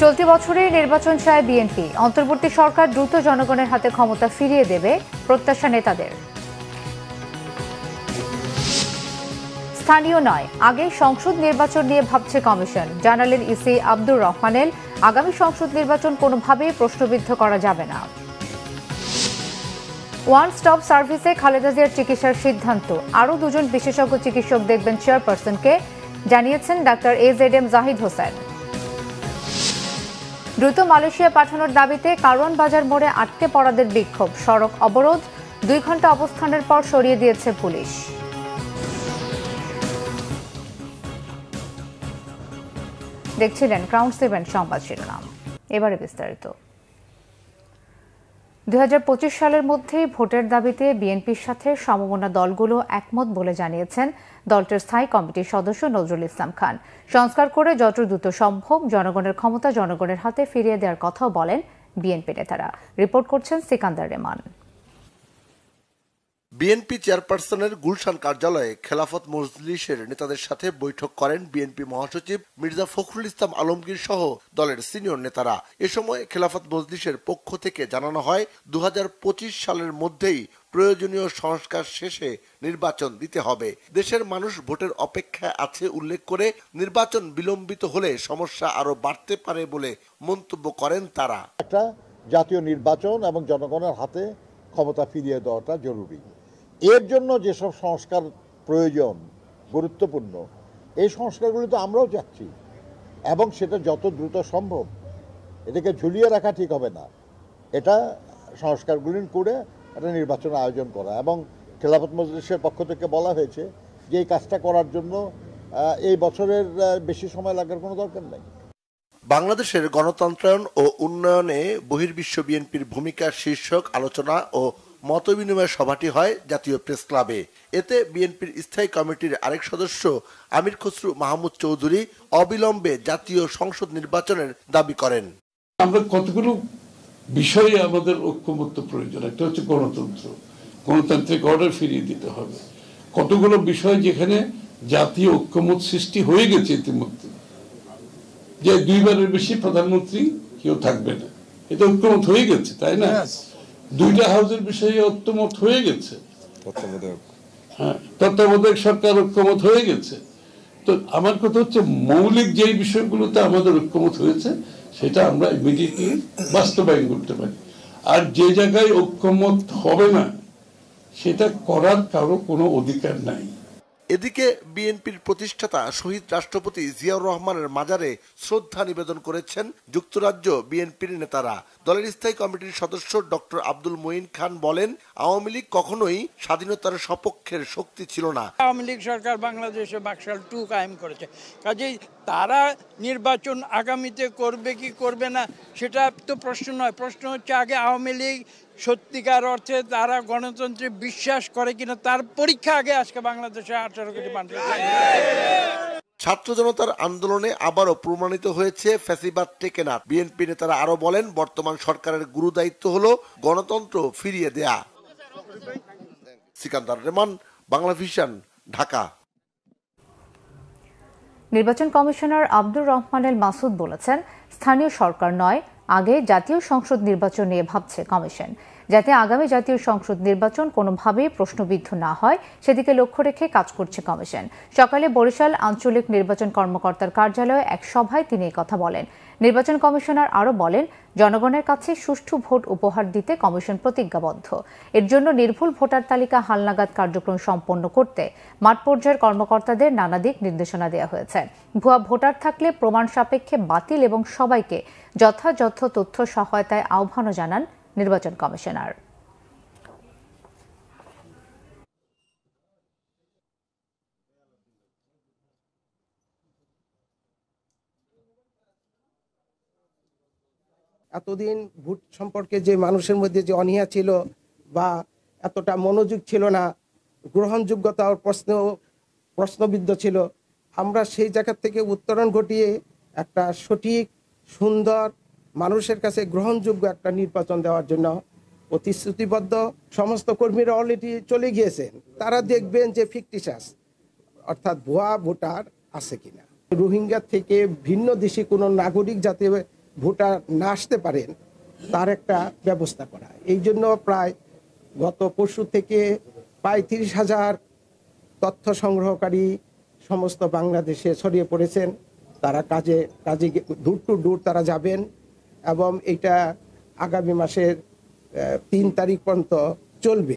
চলতি বছরের নির্বাচন চায় বিএনপি। অন্তর্বর্তী সরকার দ্রুত জনগণের হাতে ক্ষমতা ফিরিয়ে দেবে প্রত্যাশা নেতাদের। স্থানীয় নয়, আগে সংসদ নির্বাচন নিয়ে ভাবছে কমিশন। জানালেন ইসি আব্দুর রহমানেল, আগামী সংসদ নির্বাচন কোনোভাবেই প্রশ্নবিদ্ধ করা যাবে না। ওয়ান স্টপ সার্ভিসে খালেদা জিয়ার চিকিৎসার সিদ্ধান্ত। আরও দুজন বিশেষজ্ঞ চিকিৎসক দেখবেন চেয়ারপারসনকে, জানিয়েছেন ডাক্তার AZM জাহিদ হোসেন। দ্রুত মালয়েশিয়া পাঠানোর দাবিতে কারওয়ান বাজার মোড়ে আটকে পড়াদের বিক্ষোভ। সড়ক অবরোধ, 2 ঘন্টা অবস্থানের পর সরিয়ে দিয়েছে পুলিশ। দেখছিলেন ক্রাউন 7 সংবাদ শিরোনাম। এবারে বিস্তারিত। 2025 সালের মধ্যেই ভোটের দাবিতে বিএনপির সাথে সমমনা দলগুলো একমত বলে জানিয়েছেন দলটির স্থায়ী কমিটির সদস্য নজরুল ইসলাম খান। সংস্কার করে যত দ্রুত সম্ভব জনগণের ক্ষমতা জনগণের হাতে ফিরিয়ে দেওয়ার কথাও বলেন বিএনপি নেতারা। রিপোর্ট করছেন সিকান্দার রেমান। বিএনপি চেয়ারপারসনের গুলশান কার্যালয়ে খেলাফত মজলিসের নেতাদের সাথে বৈঠক করেন বিএনপি মহাসচিব মির্জা ফখরুল ইসলাম আলমগীর সহ দলের সিনিয়র নেতারা। এ সময় খেলাফত মজলিসের পক্ষ থেকে জানানো হয় 2025 সালের মধ্যেই প্রয়োজনীয় সংস্কার শেষে নির্বাচন দিতে হবে। দেশের মানুষ ভোটের অপেক্ষায় আছে উল্লেখ করে নির্বাচন বিলম্বিত হলে সমস্যা আরো বাড়তে পারে বলে মন্তব্য করেন তারা। একটা জাতীয় নির্বাচন এবং জনগণের হাতে ক্ষমতা ফিরিয়ে দেওয়াটা জরুরি। এর জন্য যেসব সংস্কার প্রয়োজন গুরুত্বপূর্ণ, এই সংস্কারগুলি তো আমরাও চাচ্ছি এবং সেটা যত দ্রুত সম্ভব। এটাকে ঝুলিয়ে রাখা ঠিক হবে না। এটা সংস্কারগুলি করে একটা নির্বাচনের আয়োজন করা, এবং খেলাফত মজলিসের পক্ষ থেকে বলা হয়েছে যে এই কাজটা করার জন্য এই বছরের বেশি সময় লাগার কোনো দরকার নেই। বাংলাদেশের গণতন্ত্রায়ন ও উন্নয়নে বহির্বিশ্ব বিএনপির ভূমিকা শীর্ষক আলোচনা ও মতবিনিময় সভাটি হয় জাতীয় প্রেস ক্লাবে। এতে বিএনপির স্থায়ী কমিটির আরেক সদস্য আমির খসরু মাহমুদ চৌধুরী অবিলম্বে জাতীয় সংসদ নির্বাচনের দাবি করেন। আমরা কতগুলো বিষয়ে আমাদের ঐক্যমত্য প্রয়োজন। একটা হচ্ছে গণতন্ত্র, গণতান্ত্রিক অর্ডার ফিরিয়ে দিতে হবে। কতগুলো বিষয় যেখানে জাতীয় ঐক্যমত সৃষ্টি হয়ে গেছে ইতিমধ্যে, যে 2 বারের বেশি প্রধানমন্ত্রী কেউ থাকবে না, এটা ঐক্যমত হয়ে গেছে, তাই না? 2টা হাউসের বিষয়ে ঐক্যমত হয়ে গেছে। হ্যাঁ, তত্ত্বাবধায়ক সরকার ঐক্যমত হয়ে গেছে। তো আমার কথা হচ্ছে মৌলিক যেই বিষয়গুলোতে আমাদের ঐক্যমত হয়েছে সেটা আমরা ইমিডিয়েটলি বাস্তবায়ন করতে পারি। আর যে জায়গায় ঐক্যমত হবে না সেটা করার কারো কোনো অধিকার নাই। এদিকে বিএনপির প্রতিষ্ঠাতা শহীদ রাষ্ট্রপতি জিয়াউর রহমানের মাজারে শ্রদ্ধা নিবেদন করেছেন যুক্তরাজ্য বিএনপির নেতারা। দলের স্থায়ী কমিটির সদস্য ডক্টর আব্দুল মঈন খান বলেন, আওয়ামী লীগ কখনোই স্বাধীনতার সপক্ষের শক্তি ছিল না। আওয়ামী লীগ সরকার বাংলাদেশে বাকশাল 2 কায়েম করেছে, কাজেই তারা নির্বাচন আগামীতে করবে কি করবে না সেটা তো প্রশ্ন নয়। প্রশ্ন হচ্ছে আগে আওয়ামী লীগ সত্যিকার অর্থে তারা গণতন্ত্রে বিশ্বাস করে কিনা তার পরীক্ষা আগে আজকে বাংলাদেশে 18 কোটি মানুষ। ছাত্র জনতার আন্দোলনে আবারও প্রমাণিত হয়েছে ফ্যাসিবাদ টেকে না। বিএনপি নেতারা আরো বলেন, বর্তমান সরকারের গুরু দায়িত্ব হলো গণতন্ত্র ফিরিয়ে দেয়া। সিকান্দার রেমান, বাংলা ভিশন, ঢাকা। নির্বাচন কমিশনার আব্দুর রহমানেল মাসুদ বলেছেন, স্থানীয় সরকার নয়, আগে জাতীয় সংসদ নির্বাচন নিয়ে ভাবছে কমিশন। যাতে আগামী জাতীয় সংসদ নির্বাচন কোনোভাবেই প্রশ্নবিদ্ধ না হয় সেদিকে লক্ষ্য রেখে কাজ করছে কমিশন। সকালে বরিশাল আঞ্চলিক নির্বাচন কর্মকর্তার কার্যালয়ে এক সভায় তিনি কথা বলেন। নির্বাচন কমিশনার আরও বলেন, জনগণের কাছে সুষ্ঠু ভোট উপহার দিতে কমিশন প্রতিজ্ঞাবদ্ধ। এর জন্য নির্ভুল ভোটার তালিকা হালনাগাদ কার্যক্রম সম্পন্ন করতে মাঠ পর্যায়ের কর্মকর্তাদের নানা দিক নির্দেশনা দেওয়া হয়েছে। ভুয়া ভোটার থাকলে প্রমাণ সাপেক্ষে বাতিল এবং সবাইকে যথাযথ তথ্য সহায়তায় আহ্বানও জানান নির্বাচন কমিশনার। এতদিন ভোট সম্পর্কে যে মানুষের মধ্যে যে অনীহা ছিল বা এতটা মনোযোগ ছিল না, গ্রহণযোগ্যতার প্রশ্নবিদ্ধ ছিল, আমরা সেই জায়গা থেকে উত্তরণ ঘটিয়ে একটা সঠিক সুন্দর মানুষের কাছে গ্রহণযোগ্য একটা নির্বাচন দেওয়ার জন্য প্রতিশ্রুতিবদ্ধ। সমস্ত কর্মীরা অলরেডি চলে গিয়েছেন, তারা দেখবেন যে ফিকটিশাস অর্থাৎ ভুয়া ভোটার আছে কিনা। রোহিঙ্গা থেকে ভিন্ন দেশি কোনো নাগরিক যাতে ভোটার না আসতে পারেন তার একটা ব্যবস্থা করা। এই জন্য প্রায় গত পরশু থেকে প্রায় 30,000 তথ্য সংগ্রহকারী সমস্ত বাংলাদেশে ছড়িয়ে পড়েছেন। তারা কাজে দূর টু দূর তারা যাবেন এবং এটা আগামী মাসের 3 তারিখ পর্যন্ত চলবে।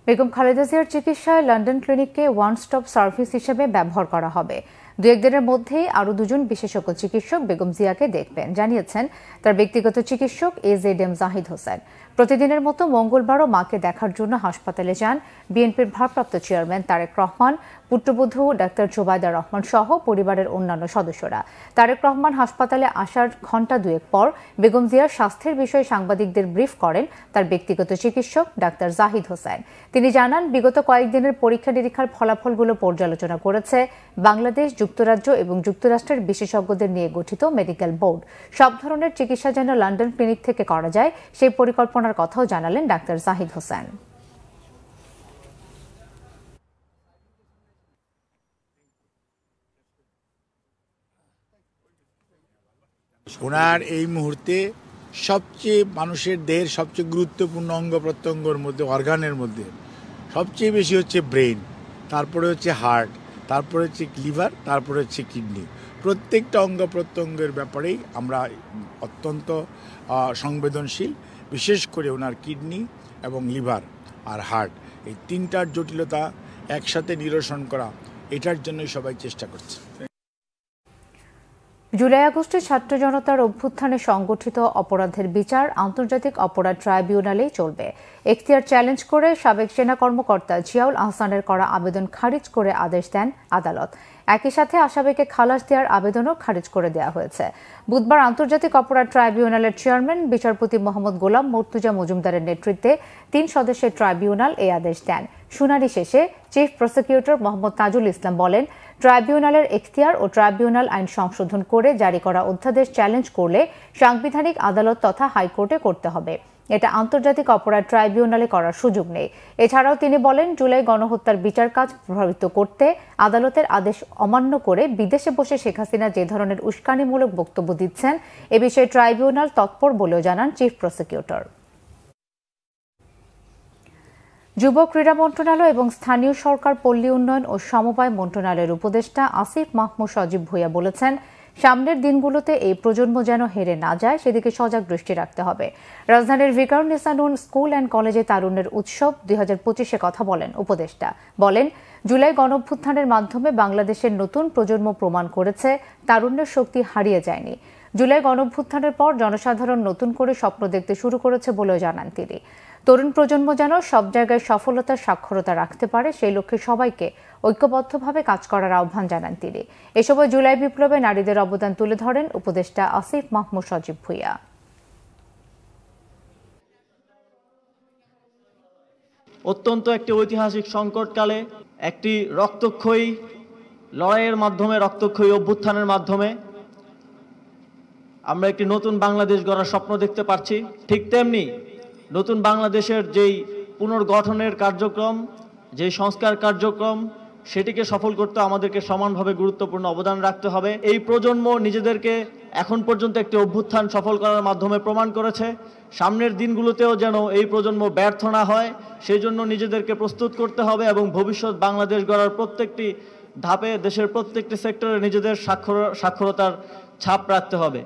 বেগম খালেদা জিয়ার চিকিৎসায় লন্ডন ক্লিনিককে ওয়ান স্টপ সার্ভিস হিসেবে ব্যবহার করা হবে। 2-1 দিনের মধ্যেই আরও 2 জন বিশেষজ্ঞ চিকিৎসক বেগম জিয়াকে দেখবেন, জানিয়েছেন তার ব্যক্তিগত চিকিৎসক AZM জাহিদ হোসেন। প্রতিদিনের মতো মঙ্গলবারও মাকে দেখার জন্য হাসপাতালে যান বিএনপির ভারপ্রাপ্ত চেয়ারম্যান তারেক রহমান, পুত্রবধূ ডাক্তার জোবায়দা রহমান সহ পরিবারের অন্যান্য সদস্যরা। তারেক রহমান হাসপাতালে আসার ঘণ্টা 2 পর বেগম জিয়ার স্বাস্থ্যের বিষয়ে সাংবাদিকদের ব্রিফ করেন তার ব্যক্তিগত চিকিৎসক ডাক্তার জাহিদ হোসেন। তিনি জানান, বিগত কয়েকদিনের পরীক্ষা নিরীক্ষার ফলাফলগুলো পর্যালোচনা করেছে বাংলাদেশ, যুক্তরাজ্য এবং যুক্তরাষ্ট্রের বিশেষজ্ঞদের নিয়ে গঠিত মেডিকেল বোর্ড। সব ধরনের চিকিৎসা যেন লন্ডন ক্লিনিক থেকে করা যায় সেই পরিকল্পনার কথাও জানালেন ডাক্তার জাহিদ হোসেন। ওনার এই মুহূর্তে সবচেয়ে মানুষের দেহের সবচেয়ে গুরুত্বপূর্ণ অঙ্গ প্রত্যঙ্গের মধ্যে, অর্গানের মধ্যে সবচেয়ে বেশি হচ্ছে ব্রেন, তারপরে হচ্ছে হার্ট, তারপরে হচ্ছে লিভার, তারপরে হচ্ছে কিডনি। প্রত্যেকটা অঙ্গ প্রত্যঙ্গের ব্যাপারেই আমরা অত্যন্ত সংবেদনশীল। বিশেষ করে ওনার কিডনি এবং লিভার আর হার্ট, এই 3টার জটিলতা একসাথে নিরসন করা, এটার জন্যই সবাই চেষ্টা করছে। জুলাই আগস্টে ছাত্র জনতার অভ্যুত্থানে সংগঠিত অপরাধের বিচার আন্তর্জাতিক অপরাধ ট্রাইব্যুনালেই চলবে। এখতিয়ার চ্যালেঞ্জ করে সাবেক সেনা কর্মকর্তা জিয়াউল আহসানের করা আবেদন খারিজ করে আদেশ দেন আদালত। একই সাথে আসামিকে খালাস দেওয়ার আবেদনও খারিজ করে দেওয়া হয়েছে। বুধবার আন্তর্জাতিক অপরাধ ট্রাইব্যুনালের চেয়ারম্যান বিচারপতি মোহাম্মদ গোলাম মর্তুজা মজুমদারের নেতৃত্বে 3 সদস্যের ট্রাইব্যুনাল এই আদেশ দেন। শুনানি শেষে চিফ প্রসিকিউটর মোহাম্মদ তাজুল ইসলাম বলেন, ট্রাইব্যুনালের এখতিয়ার ও ট্রাইব্যুনাল আইন সংশোধন করে জারি করা অধ্যাদেশ চ্যালেঞ্জ করলে সাংবিধানিক আদালত তথা হাইকোর্টে করতে হবে। এটা আন্তর্জাতিক অপরাধ ট্রাইব্যুনালে করার সুযোগ নেই। এছাড়াও তিনি বলেন, জুলাই গণহত্যার বিচার কাজ প্রভাবিত করতে আদালতের আদেশ অমান্য করে বিদেশে বসে শেখ হাসিনা যে ধরনের উস্কানিমূলক বক্তব্য দিচ্ছেন এ বিষয়ে ট্রাইব্যুনাল তৎপর বলেও জানান চিফ প্রসিকিউটর। যুব ক্রীড়া মন্ত্রণালয় এবং স্থানীয় সরকার, পল্লী উন্নয়ন ও সমবায় মন্ত্রণালয়ের উপদেষ্টা আসিফ মাহমুদ সজীব ভূঁইয়া বলেছেন, সামনের দিনগুলোতে এই প্রজন্ম যেন হেরে না যায় সেদিকে সজাগ দৃষ্টি রাখতে হবে। রাজধানীর ভিকারুন্নিসা নূন স্কুল অ্যান্ড কলেজে তারুণ্যের উৎসব 2025-এ কথা বলেন উপদেষ্টা। বলেন, জুলাই গণঅভ্যুত্থানের মাধ্যমে বাংলাদেশের নতুন প্রজন্ম প্রমাণ করেছে তারুণ্যের শক্তি হারিয়ে যায়নি। জুলাই গণঅভ্যুত্থানের পর জনসাধারণ নতুন করে স্বপ্ন দেখতে শুরু করেছে বলেও জানান তিনি। তরুণ প্রজন্ম যেন সব জায়গায় সফলতার সাক্ষরতা রাখতে পারে সেই লক্ষ্যে সবাইকে ঐক্যবদ্ধভাবে কাজ করার আহ্বান জানান তিনি। এ সময় জুলাই বিপ্লবে নারীদের অবদান তুলে ধরেন উপদেষ্টা আসিফ মাহমুদ সজীব ভূঁইয়া। অত্যন্ত একটি ঐতিহাসিক সংকটকালে একটি রক্তক্ষয়ী লড়াইয়ের মাধ্যমে, রক্তক্ষয়ী অভ্যুত্থানের মাধ্যমে আমরা একটি নতুন বাংলাদেশ গড়ার স্বপ্ন দেখতে পাচ্ছি। ঠিক তেমনি নতুন বাংলাদেশের যেই পুনর্গঠনের কার্যক্রম, যেই সংস্কার কার্যক্রম, সেটিকে সফল করতে আমাদেরকে সমানভাবে গুরুত্বপূর্ণ অবদান রাখতে হবে। এই প্রজন্ম নিজেদেরকে এখন পর্যন্ত একটি অভ্যুত্থান সফল করার মাধ্যমে প্রমাণ করেছে। সামনের দিনগুলোতেও যেন এই প্রজন্ম ব্যর্থ না হয় সেই জন্য নিজেদেরকে প্রস্তুত করতে হবে এবং ভবিষ্যৎ বাংলাদেশ গড়ার প্রত্যেকটি ধাপে দেশের প্রত্যেকটি সেক্টরে নিজেদের সাক্ষরতার ছাপ রাখতে হবে।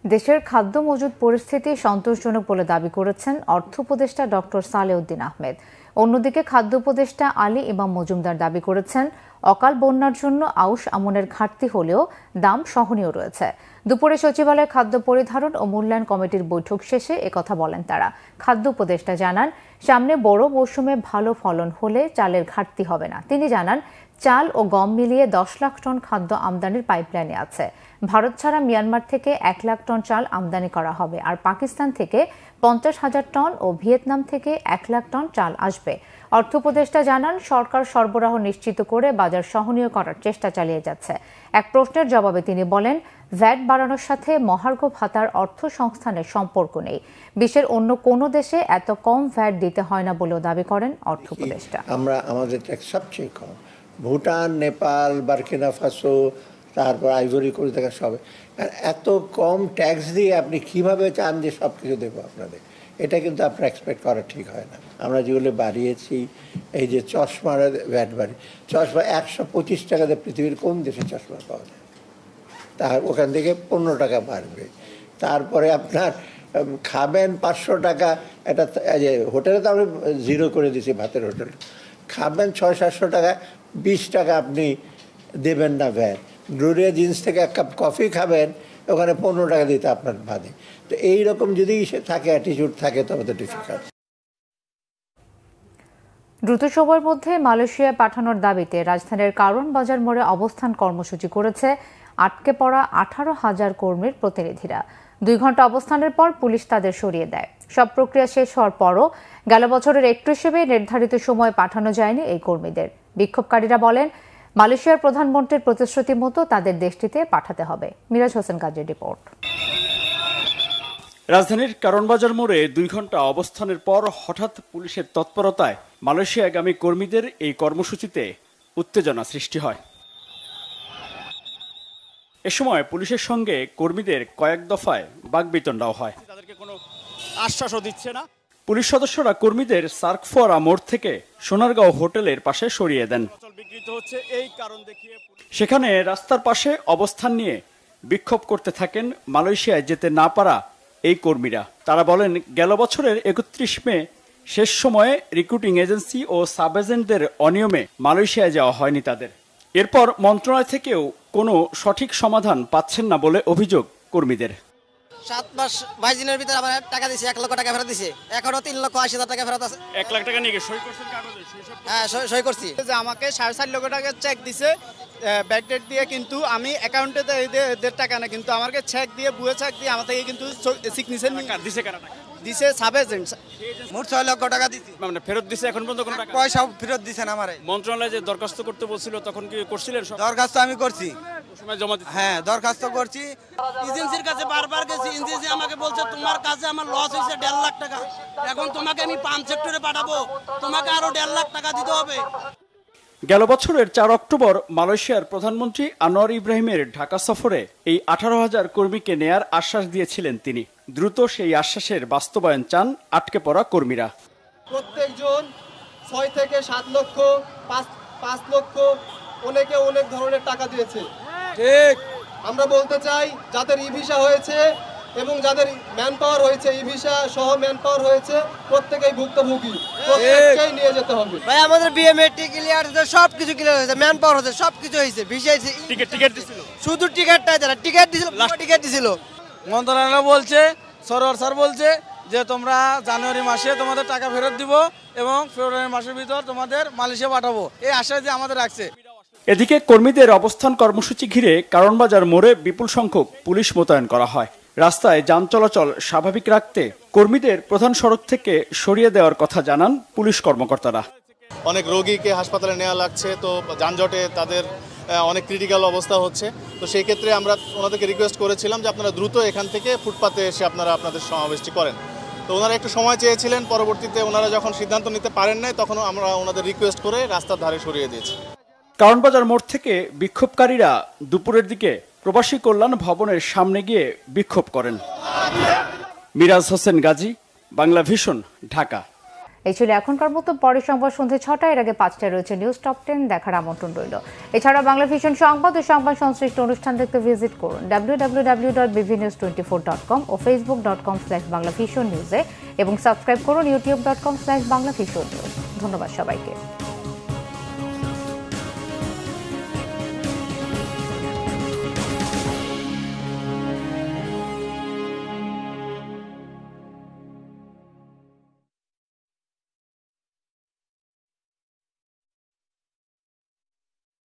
দেশের খাদ্য মজুদ পরিস্থিতি সন্তোষজনক বলে দাবি করেছেন অর্থ উপদেষ্টা ডক্টর সালেউদ্দিন আহমেদ। অন্যদিকে খাদ্য উপদেষ্টা আলী ইমাম মজুমদার দাবি করেছেন, অকাল বন্যার জন্য আউশ আমনের ঘাটতি হলেও দাম সহনীয় রয়েছে। দুপুরে সচিবালয়ে খাদ্য পরিধারণ ও মূল্যায়ন কমিটির বৈঠক শেষে একথা বলেন তারা। খাদ্য উপদেষ্টা জানান, সামনে বড় মৌসুমে ভালো ফলন হলে চালের ঘাটতি হবে না। তিনি জানান, চাল ও গম মিলিয়ে 10 লাখ টন খাদ্য আমদানির পাইপলাইনে আছে। ভারত ছাড়া মিয়ানমার থেকে 1 লাখ টন চাল আমদানি করা হবে, আর পাকিস্তান থেকে 50,000 টন ও ভিয়েতনাম থেকে 1 লাখ টন চাল আসবে। অর্থ উপদেষ্টা জানান, সরকার সরবরাহ নিশ্চিত করে বাজার সহনীয় করার চেষ্টা চালিয়ে যাচ্ছে। এক প্রশ্নের জবাবে তিনি বলেন, ভ্যাট বাড়ানোর সাথে মহার্ঘ ভাতার অর্থ সংস্থানের সম্পর্ক নেই। বিশ্বের অন্য কোনো দেশে এত কম ভ্যাট দিতে হয় না বলেও দাবি করেন অর্থ উপদেষ্টা। আমাদের ট্যাক্স সবচেয়ে কম। ভুটান, নেপাল, বার্কিনা ফাসো, তারপর আইভরি কোস্ট থেকে সবে, এত কম ট্যাক্স দিয়ে আপনি কিভাবে চান যে সব কিছু দেবো আপনাদের, এটা কিন্তু আপনার এক্সপেক্ট করা ঠিক হয় না। আমরা যেগুলো বাড়িয়েছি, এই যে চশমার ভ্যাট বাড়ি, চশমা 125 টাকাতে পৃথিবীর কোন দেশে চশমা পাওয়া যায়, তার ওখান থেকে 15 টাকা বাড়বে। তারপরে আপনার খাবেন 500 টাকা, এটা যে হোটেলে তো আমরা 0 করে দিছি, ভাতের হোটেল খাবেন 600-700 টাকা, 20 টাকা আপনি দেবেন না ভ্যাট। গ্লোরিয়া জিন্স থেকে 1 কাপ কফি খাবেন, ওখানে 15 টাকা দিতে আপনার বাদে। তো এইরকম যদি থাকে, অ্যাটিটিউড থাকে, তবে তো ডিফিকাল্ট। দ্রুত সময়ের মধ্যে মালয়েশিয়ায় পাঠানোর দাবিতে রাজধানীর কারওয়ান বাজার মোড়ে অবস্থান কর্মসূচি করেছে আটকে পড়া 18,000 কর্মীর প্রতিনিধিরা। 2 ঘন্টা অবস্থানের পর পুলিশ তাদের সরিয়ে দেয়। সব প্রক্রিয়া শেষ হওয়ার পরও গেল বছরের 31 মে নির্ধারিত সময়ে পাঠানো যায়নি এই কর্মীদের। বিক্ষোভকারীরা বলেন, মালয়েশিয়ার প্রধানমন্ত্রীর প্রতিশ্রুতি মতো তাদের দেশটিতে পাঠাতে হবে। মিরাজ হোসেন কাজীর রিপোর্ট। রাজধানীর কারওয়ান বাজার মোড়ে 2 ঘন্টা অবস্থানের পর হঠাৎ পুলিশের তৎপরতায় মালয়েশিয়াগামী কর্মীদের এই কর্মসূচিতে উত্তেজনা সৃষ্টি হয়। এ সময় পুলিশের সঙ্গে কর্মীদের কয়েক দফায় বাকবিতণ্ডাও হয়। তাদেরকে কোনো আশ্বাসও দিচ্ছে না। পুলিশ সদস্যরা কর্মীদের সার্কফোয়ারা মোড় থেকে সোনারগাঁও হোটেলের পাশে সরিয়ে দেন। সেখানে রাস্তার পাশে অবস্থান নিয়ে বিক্ষোভ করতে থাকেন মালয়েশিয়ায় যেতে না পারা এই কর্মীরা। তারা বলেন, গেল বছরের 31 মে শেষ সময়ে রিক্রুটিং এজেন্সি ও সাব এজেন্টদের অনিয়মে মালয়েশিয়ায় যাওয়া হয়নি তাদের। এরপর মন্ত্রণালয় থেকেও কোনো সঠিক সমাধান পাচ্ছেন না বলে অভিযোগ কর্মীদের। 7 মাস 22 দিনের ভিতরে আবার টাকা দিয়েছে, 1 লক্ষ টাকা ফেরত দিয়েছে, এখনো 3,80,000 টাকা ফেরত আছে। 1 লাখ টাকা নিয়ে সই করছেন কাগজে? হ্যাঁ, সই করছি। যে আমাকে 4.5 লক্ষ টাকা চেক দিছে ব্যাকডেট দিয়ে, কিন্তু আমি অ্যাকাউন্টে এদের টাকা না, কিন্তু আমাকে চেক দিয়ে বুয়ে চেক দিয়ে আমার থেকে কিন্তু সিগনেচার দিছে। কারা দিছে? Sub agent. মোট 6 লক্ষ টাকা দিছি। মানে ফেরত দিছে এখন পর্যন্ত কোনো টাকা? পয়সা ফেরত দিছেন আমারে। মন্ত্রণালয়ে যে দরখাস্ত করতে বলছিল তখন কি করছিলেন? দরখাস্ত আমি করছি, সময় জমা দিতে। হ্যাঁ, দরখাস্ত করছি। এজেন্সির কাছে বারবার গেছি, এজেন্সি আমাকে বলছে তোমার কাছে আমার লস হয়েছে 1.5 লাখ টাকা, এখন তোমাকে আমি 5 সেক্টরে পাঠাবো, তোমাকে আরো 1.5 লাখ টাকা দিতে হবে। গেল বছরের 4 অক্টোবর মালয়েশিয়ার প্রধানমন্ত্রী আনোয়ার ইব্রাহিমের ঢাকা সফরে এই 18,000 কর্মীকে নেয়ার আশ্বাস দিয়েছিলেন তিনি। দ্রুত সেই আশ্বাসের বাস্তবায়ন চান আটকে পড়া কর্মীরা। প্রত্যেকজন 6 থেকে 7 লক্ষ, 5 লক্ষ, অনেকে অনেক ধরনের টাকা দিয়েছে। ঠিক, আমরা বলতে চাই যাদের ই ভিসা হয়েছে এবং যাদের ম্যান পাওয়ার হয়েছে, ই ভিসা সহ ম্যান পাওয়ার হয়েছে, প্রত্যেকেই ভুক্তভোগী, প্রত্যেককেই নিয়ে যেতে হবে। ভাই, আমাদের বিএমএটি ক্লিয়ার হয়েছে, সব কিছু ক্লিয়ার হয়েছে, ম্যান পাওয়ার হয়েছে, সব কিছু হয়েছে, ভিসা হয়েছে, টিকিট দিছিল, শুধু টিকিটটাই দেয় না, টিকিট দিছিল। মন্ত্রণালয় বলছে, সরোয়ার স্যার বলছে যে তোমরা জানুয়ারি মাসে তোমাদের টাকা ফেরত দিব এবং ফেব্রুয়ারি মাসের ভিতর তোমাদের মালয়েশিয়া পাঠাবো, এই আশ্বাস যে আমাদের রাখছে। এদিকে কর্মীদের অবস্থান কর্মসূচি ঘিরে কারওয়ান বাজার মোড়ে বিপুল সংখ্যক পুলিশ মোতায়েন করা হয়। রাস্তায় যান চলাচল স্বাভাবিক রাখতে কর্মীদের প্রধান সড়ক থেকে সরিয়ে দেওয়ার কথা জানান পুলিশ কর্মকর্তারা। অনেক রোগীকে হাসপাতালে নেওয়া লাগছে, তো যানজটে তাদের অনেক ক্রিটিক্যাল অবস্থা হচ্ছে। তো সেই ক্ষেত্রে আমরা ওনাদেরকে রিকোয়েস্ট করেছিলাম যে আপনারা দ্রুত এখান থেকে ফুটপাতে এসে আপনারা আপনাদের সমাবেশটি করেন। তো ওনারা একটু সময় চেয়েছিলেন, পরবর্তীতে ওনারা যখন সিদ্ধান্ত নিতে পারেন নাই তখন আমরা ওনাদের রিকোয়েস্ট করে রাস্তার ধারে সরিয়ে দিয়েছি। কারওয়ান বাজার মোড় থেকে বিক্ষোভকারীরা দুপুরের দিকে প্রবাসী কল্যাণ ভবনের সামনে গিয়ে বিক্ষোভ করেন। মিরাজ হোসেন গাজী, বাংলা ভিশন, ঢাকা। এই ছিল এখনকার মতো। পরের সংবাদ সন্ধ্যে 6টায়, এর আগে 5টায় রয়েছে নিউজ টপ 10 দেখার আমন্ত্রণ রইল। এছাড়া বাংলা ভিশন সংবাদ ও সংবাদ সংশ্লিষ্ট অনুষ্ঠান দেখতে ভিজিট করুন www.bvnews24.com ও facebook.com/banglavisionnews এবং সাবস্ক্রাইব করুন youtube.com/banglavisionnews। ধন্যবাদ সবাইকে।